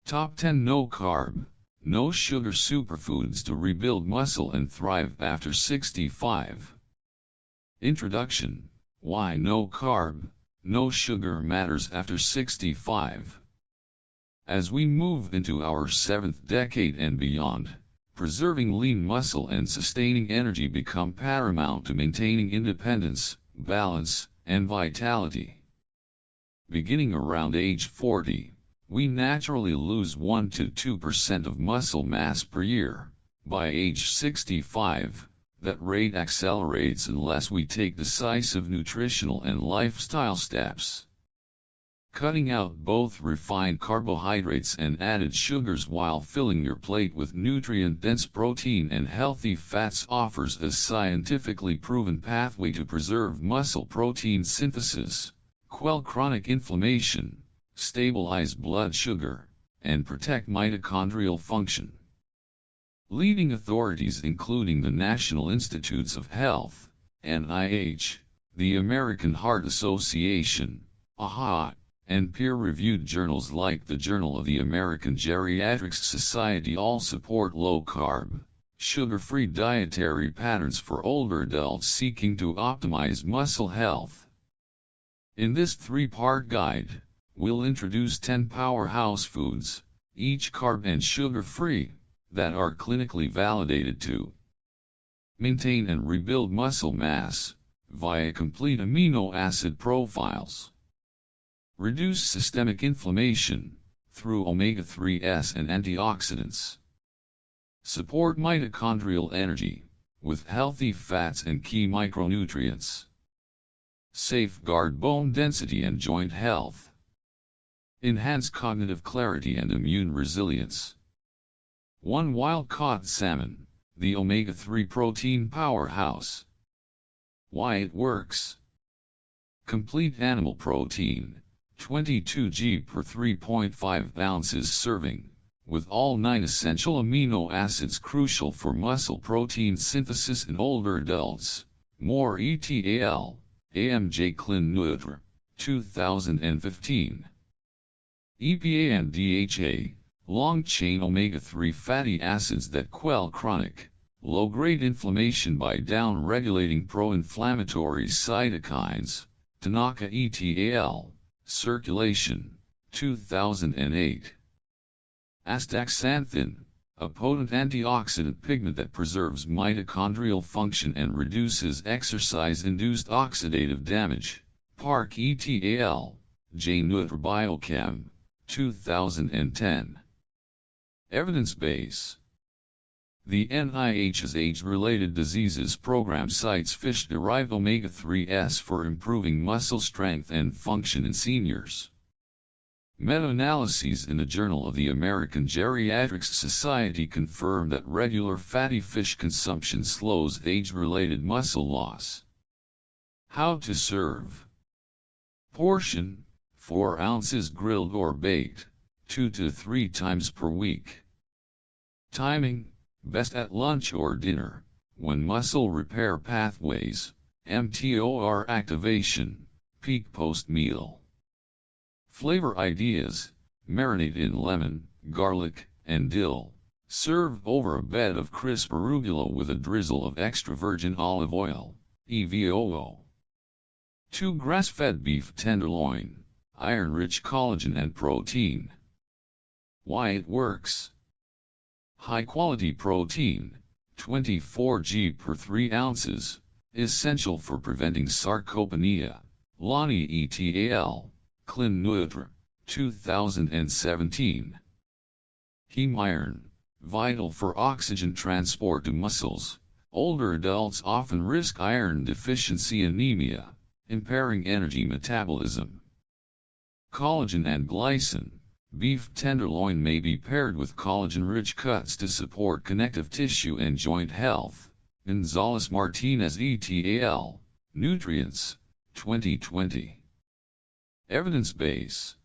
Top 10 No-Carb, No-Sugar Superfoods to Rebuild Muscle and Thrive After 65. Introduction: Why no-carb, no-sugar matters after 65. As we move into our 7th decade and beyond, preserving lean muscle and sustaining energy become paramount to maintaining independence, balance, and vitality. Beginning around age 40, we naturally lose 1 to 2% of muscle mass per year. By age 65, that rate accelerates unless we take decisive nutritional and lifestyle steps. Cutting out both refined carbohydrates and added sugars while filling your plate with nutrient-dense protein and healthy fats offers a scientifically proven pathway to preserve muscle protein synthesis, quell chronic inflammation, stabilize blood sugar, and protect mitochondrial function. Leading authorities including the National Institutes of Health, NIH, the American Heart Association, AHA, and peer-reviewed journals like the Journal of the American Geriatrics Society all support low-carb, sugar-free dietary patterns for older adults seeking to optimize muscle health. In this 3-part guide, we'll introduce 10 powerhouse foods, each carb and sugar-free, that are clinically validated to maintain and rebuild muscle mass via complete amino acid profiles, reduce systemic inflammation through omega-3s and antioxidants, support mitochondrial energy with healthy fats and key micronutrients, safeguard bone density and joint health, enhance cognitive clarity and immune resilience. 1 wild-caught salmon, the omega-3 protein powerhouse. Why it works. Complete animal protein, 22 g per 3.5 ounces serving, with all 9 essential amino acids crucial for muscle protein synthesis in older adults. More ETAL, AMJ Clean Nutri, 2015. EPA and DHA, long-chain omega-3 fatty acids that quell chronic, low-grade inflammation by down-regulating pro-inflammatory cytokines. Tanaka ETAL, Circulation, 2008. Astaxanthin, a potent antioxidant pigment that preserves mitochondrial function and reduces exercise-induced oxidative damage. Park ETAL, J. Nutri Biochem, 2010. Evidence base. The NIH's Age-Related Diseases Program cites fish-derived omega-3s for improving muscle strength and function in seniors. Meta-analyses in the Journal of the American Geriatrics Society confirm that regular fatty fish consumption slows age-related muscle loss. How to serve. Portion: 4 ounces grilled or baked, 2 to 3 times per week. Timing: best at lunch or dinner, when muscle repair pathways, mTOR activation, peak post-meal. Flavor ideas: marinate in lemon, garlic, and dill. Serve over a bed of crisp arugula with a drizzle of extra virgin olive oil, EVOO. 2 grass-fed beef tenderloin, iron-rich collagen and protein. Why it works. High-quality protein, 24 g per 3 ounces, essential for preventing sarcopenia. Lani ETAL, Clean Nutri, 2017. Heme iron, vital for oxygen transport to muscles. Older adults often risk iron deficiency anemia, impairing energy metabolism. Collagen and glycine. Beef tenderloin may be paired with collagen-rich cuts to support connective tissue and joint health. Gonzalez-Martinez ETAL, Nutrients, 2020. Evidence base.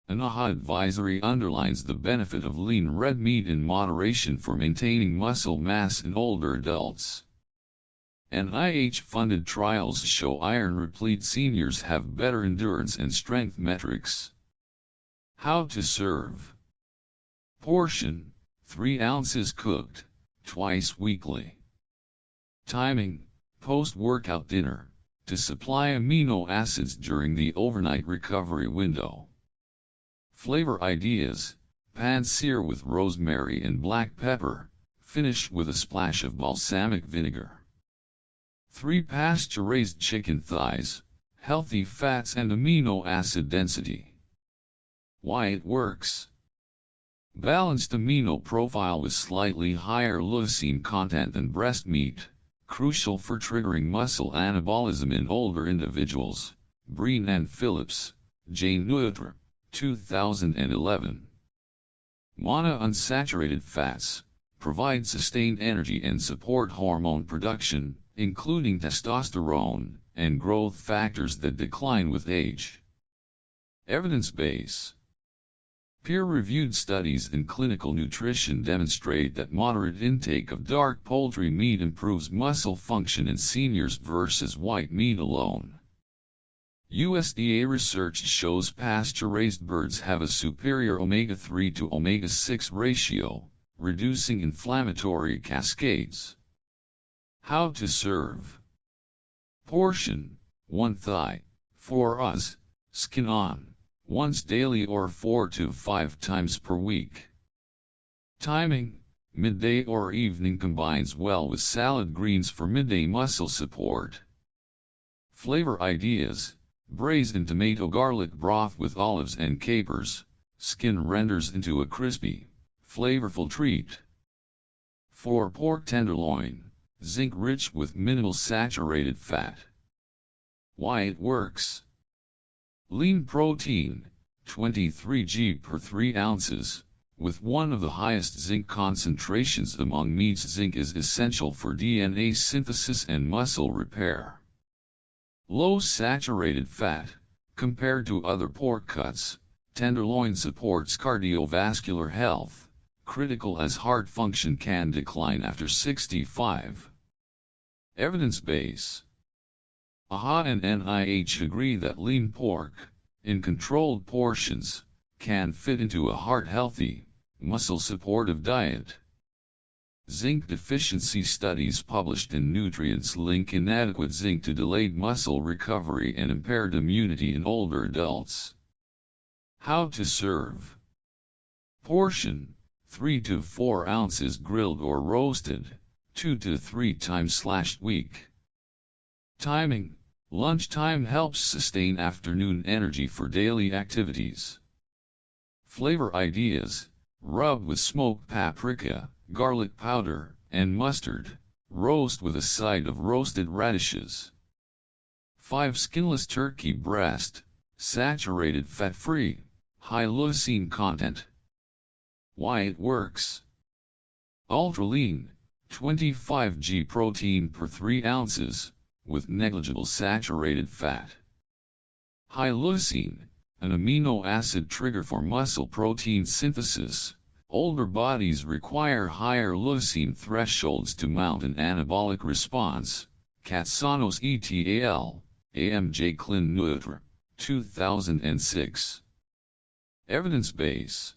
An AHA advisory underlines the benefit of lean red meat in moderation for maintaining muscle mass in older adults. NIH-funded trials show iron-replete seniors have better endurance and strength metrics. How to serve. Portion, 3 ounces cooked, twice weekly. Timing, post-workout dinner, to supply amino acids during the overnight recovery window. Flavor ideas, pan-sear with rosemary and black pepper, finish with a splash of balsamic vinegar. 3 pasture-raised chicken thighs, healthy fats and amino acid density. Why it works. Balanced amino profile with slightly higher leucine content than breast meat, crucial for triggering muscle anabolism in older individuals. Breen and Phillips, J. Nutra, 2011. Monounsaturated fats provide sustained energy and support hormone production, including testosterone and growth factors that decline with age. Evidence base. Peer-reviewed studies in clinical nutrition demonstrate that moderate intake of dark poultry meat improves muscle function in seniors versus white meat alone. USDA research shows pasture-raised birds have a superior omega-3 to omega-6 ratio, reducing inflammatory cascades. How to serve. Portion, 1 thigh, 4 oz, skin on, once daily or 4 to 5 times per week. Timing, midday or evening combines well with salad greens for midday muscle support. Flavor ideas, braised in tomato garlic broth with olives and capers, skin renders into a crispy, flavorful treat. For pork tenderloin, zinc-rich with minimal saturated fat. Why it works. Lean protein, 23 g per 3 ounces, with one of the highest zinc concentrations among meats. Zinc is essential for DNA synthesis and muscle repair. Low saturated fat, compared to other pork cuts, tenderloin supports cardiovascular health, critical as heart function can decline after 65. Evidence base. AHA and NIH agree that lean pork, in controlled portions, can fit into a heart-healthy, muscle-supportive diet. Zinc deficiency studies published in Nutrients link inadequate zinc to delayed muscle recovery and impaired immunity in older adults. How to serve. Portion, 3 to 4 ounces grilled or roasted, 2 to 3 times/week. Timing, lunchtime helps sustain afternoon energy for daily activities. Flavor ideas, rub with smoked paprika, garlic powder, and mustard, roast with a side of roasted radishes. 5 skinless turkey breast, saturated fat-free, high leucine content. Why it works. Ultra lean, 25 g protein per 3 ounces, with negligible saturated fat. High leucine, an amino acid trigger for muscle protein synthesis. Older bodies require higher leucine thresholds to mount an anabolic response. Katsanos et al., AMJ Clin Nutra, 2006. Evidence base.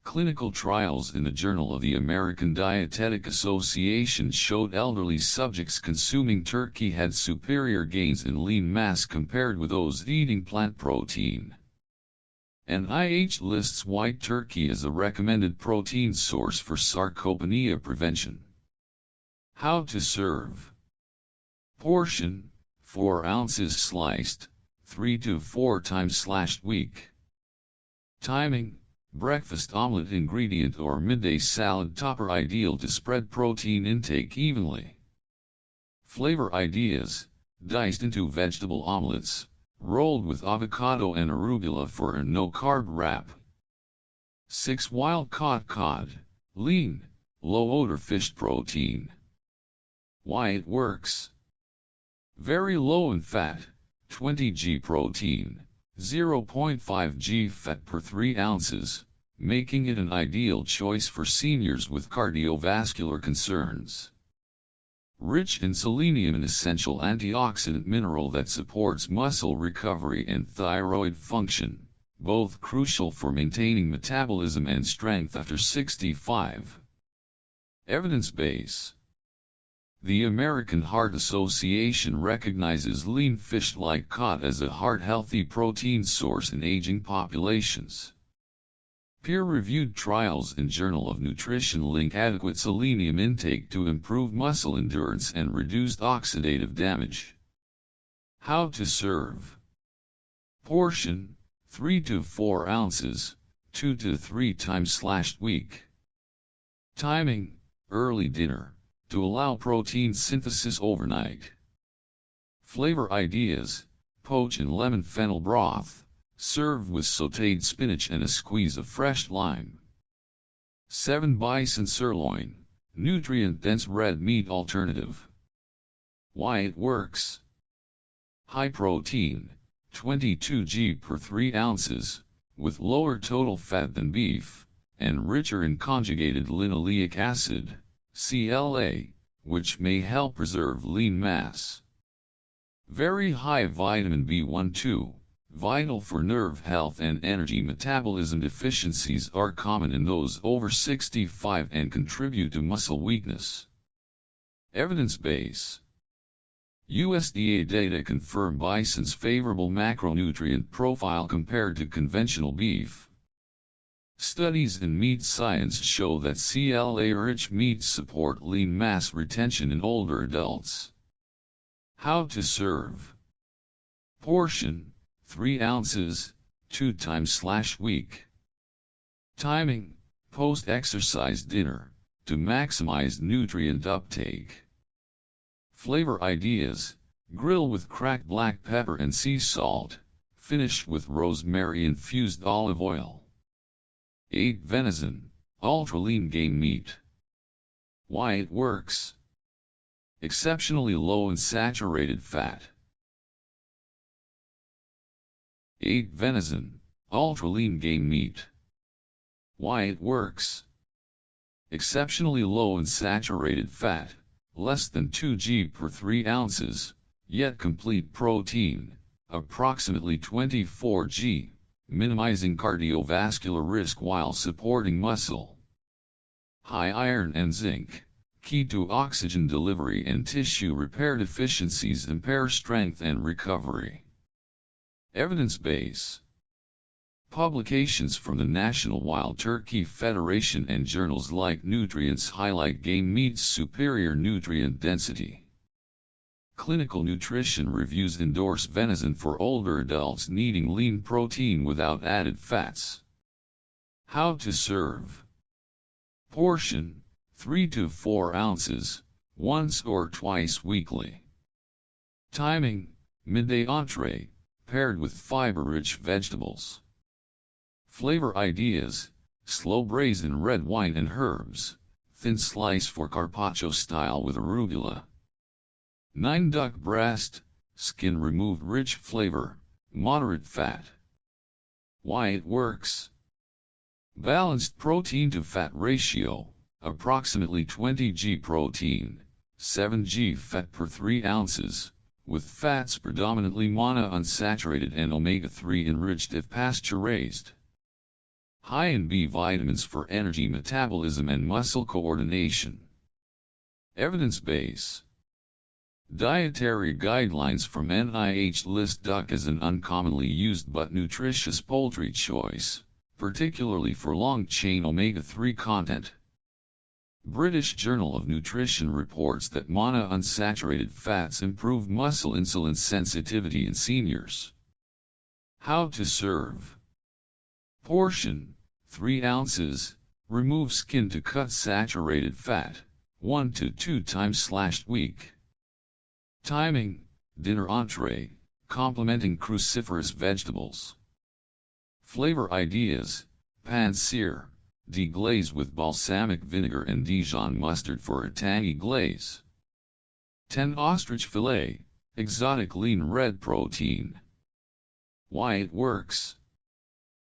Clinical trials in the Journal of the American Dietetic Association showed elderly subjects consuming turkey had superior gains in lean mass compared with those eating plant protein. NIH lists white turkey as a recommended protein source for sarcopenia prevention. How to serve. Portion, 4 ounces sliced, 3 to 4 times/week. Timing, breakfast omelet ingredient or midday salad topper ideal to spread protein intake evenly. Flavor ideas, diced into vegetable omelets, rolled with avocado and arugula for a no-carb wrap. 6 wild-caught cod, lean, low-odor fish protein. Why it works. Very low in fat, 20 g protein, 0.5 g fat per 3 ounces, making it an ideal choice for seniors with cardiovascular concerns. Rich in selenium, an essential antioxidant mineral that supports muscle recovery and thyroid function, both crucial for maintaining metabolism and strength after 65. Evidence base. The American Heart Association recognizes lean fish like cod as a heart-healthy protein source in aging populations. Peer-reviewed trials in Journal of Nutrition link adequate selenium intake to improve muscle endurance and reduced oxidative damage. How to serve. Portion, 3 to 4 ounces, 2 to 3 times/week. Timing, early dinner, to allow protein synthesis overnight. Flavor ideas, poach in lemon fennel broth, serve with sautéed spinach and a squeeze of fresh lime. 7 Bison sirloin, nutrient-dense red meat alternative. Why it works. High protein, 22 g per 3 ounces, with lower total fat than beef, and richer in conjugated linoleic acid, CLA, which may help preserve lean mass. Very high vitamin B12, vital for nerve health and energy metabolism. Deficiencies are common in those over 65 and contribute to muscle weakness. Evidence base. USDA data confirm bison's favorable macronutrient profile compared to conventional beef. Studies in meat science show that CLA-rich meats support lean mass retention in older adults. How to serve. Portion, 3 ounces, 2 times/week. Timing, post-exercise dinner, to maximize nutrient uptake. Flavor ideas, grill with cracked black pepper and sea salt, finish with rosemary-infused olive oil. 8 Venison, ultra-lean game meat. Why it works. Exceptionally low in saturated fat. 8 Venison, ultra-lean game meat. Why it works. Exceptionally low in saturated fat, less than 2 g per 3 ounces, yet complete protein, approximately 24 g, minimizing cardiovascular risk while supporting muscle. High iron and zinc, key to oxygen delivery and tissue repair. Deficiencies impair strength and recovery. Evidence base. Publications from the National Wild Turkey Federation and journals like Nutrients highlight game meat's superior nutrient density. Clinical nutrition reviews endorse venison for older adults needing lean protein without added fats. How to serve. Portion, 3 to 4 ounces, once or twice weekly. Timing, midday entree, paired with fiber-rich vegetables. Flavor ideas, slow braise in red wine and herbs, thin slice for carpaccio style with arugula. 9 Duck breast, skin removed, rich flavor, moderate fat. Why it works. Balanced protein to fat ratio, approximately 20 g protein, 7 g fat per 3 ounces, with fats predominantly monounsaturated and omega-3 enriched if pasture-raised. High in B vitamins for energy metabolism and muscle coordination. Evidence base. Dietary guidelines from NIH list duck as an uncommonly used but nutritious poultry choice, particularly for long-chain omega-3 content. British Journal of Nutrition reports that monounsaturated fats improve muscle insulin sensitivity in seniors. How to serve. Portion, 3 ounces, remove skin to cut saturated fat, 1 to 2 times/week. Timing, dinner entree, complementing cruciferous vegetables. Flavor ideas, pan-sear, deglaze with balsamic vinegar and Dijon mustard for a tangy glaze. 10 Ostrich fillet, exotic lean red protein. Why it works.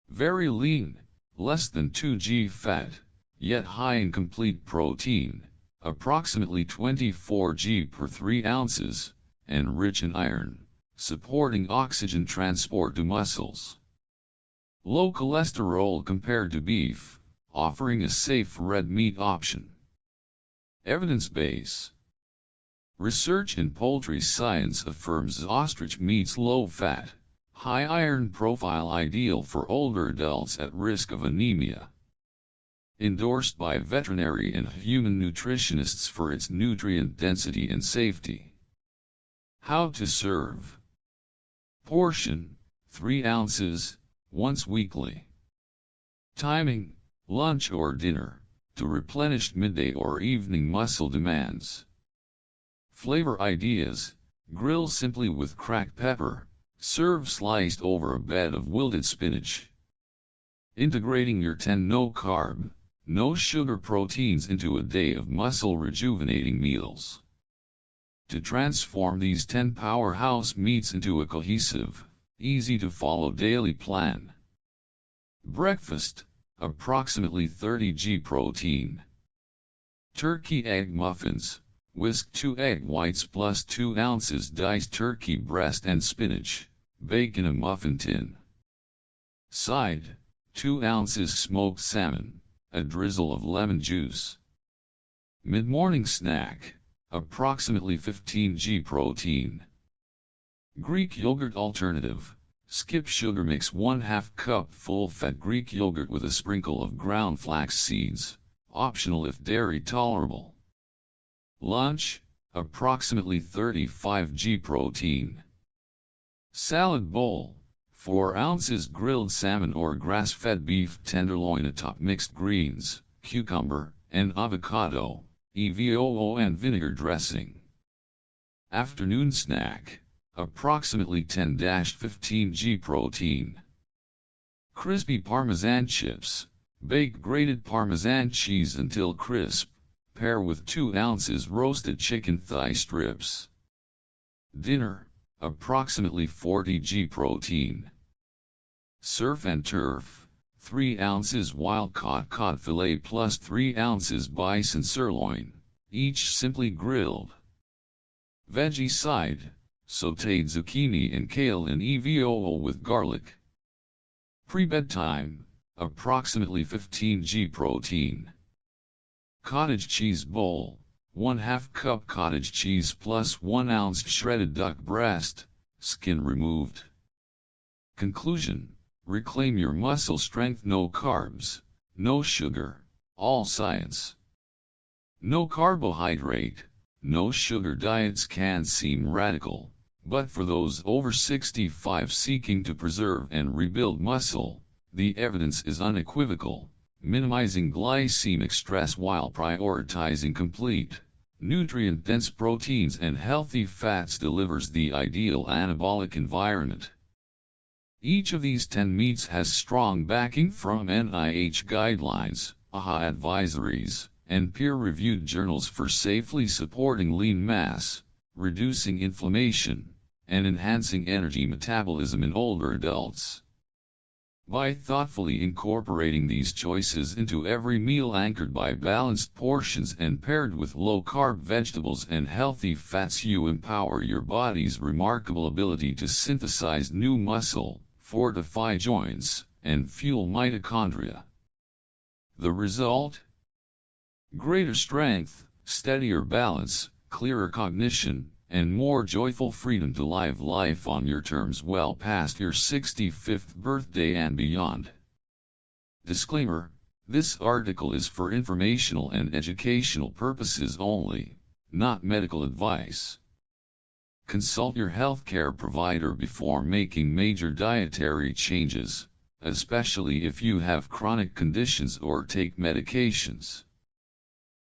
Very lean, less than 2 g fat, yet high in complete protein, approximately 24 g per 3 ounces, and rich in iron, supporting oxygen transport to muscles. Low cholesterol compared to beef, offering a safe red meat option. Evidence base. Research in poultry science affirms ostrich meat's low fat, high iron profile ideal for older adults at risk of anemia. Endorsed by veterinary and human nutritionists for its nutrient density and safety. How to serve. Portion, 3 ounces, once weekly. Timing, lunch or dinner, to replenish midday or evening muscle demands. Flavor ideas, grill simply with cracked pepper, serve sliced over a bed of wilted spinach. Integrating your 10 no-carb, no-sugar proteins into a day of muscle-rejuvenating meals. To transform these 10 powerhouse meats into a cohesive, easy-to-follow daily plan. Breakfast, approximately 30 g protein. Turkey egg muffins, whisk 2 egg whites plus 2 ounces diced turkey breast and spinach, bake in a muffin tin. Side, 2 ounces smoked salmon, a drizzle of lemon juice. Mid-morning snack, approximately 15 g protein. Greek yogurt alternative, skip sugar, mix 1/2 cup full-fat Greek yogurt with a sprinkle of ground flax seeds, optional if dairy tolerable. Lunch, approximately 35 g protein. Salad bowl, 4 ounces grilled salmon or grass-fed beef tenderloin atop mixed greens, cucumber, and avocado, EVOO and vinegar dressing. Afternoon snack, approximately 10-15 g protein. Crispy Parmesan chips, bake grated Parmesan cheese until crisp, pair with 2 ounces roasted chicken thigh strips. Dinner, approximately 40 g protein. Surf and turf, 3 ounces wild-caught cod fillet plus 3 ounces bison sirloin, each simply grilled. Veggie side, sautéed zucchini and kale in EVOO with garlic. Pre-bedtime, approximately 15 g protein. Cottage cheese bowl, 1/2 cup cottage cheese plus 1 ounce shredded duck breast, skin removed. Conclusion. Reclaim your muscle strength. No carbs, no sugar, all science. No carbohydrate, no sugar diets can seem radical, but for those over 65 seeking to preserve and rebuild muscle, the evidence is unequivocal. Minimizing glycemic stress while prioritizing complete, nutrient-dense proteins and healthy fats delivers the ideal anabolic environment. Each of these 10 meats has strong backing from NIH guidelines, AHA advisories, and peer-reviewed journals for safely supporting lean mass, reducing inflammation, and enhancing energy metabolism in older adults. By thoughtfully incorporating these choices into every meal anchored by balanced portions and paired with low-carb vegetables and healthy fats, you empower your body's remarkable ability to synthesize new muscle, fortify joints, and fuel mitochondria. The result? Greater strength, steadier balance, clearer cognition, and more joyful freedom to live life on your terms well past your 65th birthday and beyond. Disclaimer: this article is for informational and educational purposes only, not medical advice. Consult your healthcare provider before making major dietary changes, especially if you have chronic conditions or take medications.